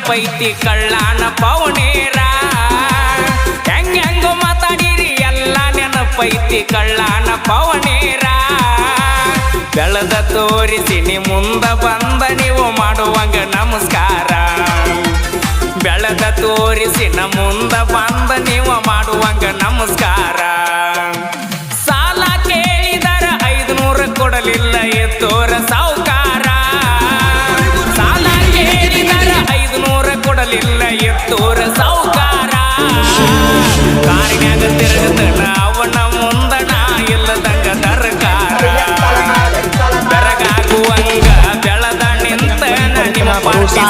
ನೆನಪೈತಿ ಕಳ್ಳಾನ ಪೌನೇರ ಹೆಂಗೋ ಮಾತಾಡಿರಿ ಎಲ್ಲ ನೆನಪೈತಿ ಕಳ್ಳಾನ ಪೌನೇರ ಬೆಳೆದ ತೋರಿಸಿ ನೀ ಮುಂದ ಬಂದ ನೀವು ಮಾಡುವಂಗ ನಮಸ್ಕಾರ ಬೆಳೆದ ತೋರಿಸಿ ನ ಮುಂದ ಬಂದ ನೀವು ಮಾಡುವಂಗ ನಮಸ್ಕಾರ ಸಾಲ ಕೇಳಿದರ 500 ಕೊಡಲಿಲ್ಲ ಎತ್ತೋರ ಸಾವುಕಾರ ಸಾಲ ಕೇಳಿದರ 500 ಕೊಡಲಿಲ್ಲ ಎತ್ತೋರ ಸಾವುಕಾರ ಕಾರಿನ್ಯಾಗ ತಿರುಗತನ ಅವನ ಮುಂದಣ ಇಲ್ಲದಂಗ ದರ್ಕಾರ ಬೆರಗಾಗುವಂಗ ಬೆಳೆದ ನಿಂತ ನಿಮ್ಮ ಪಾರ್ಟಿ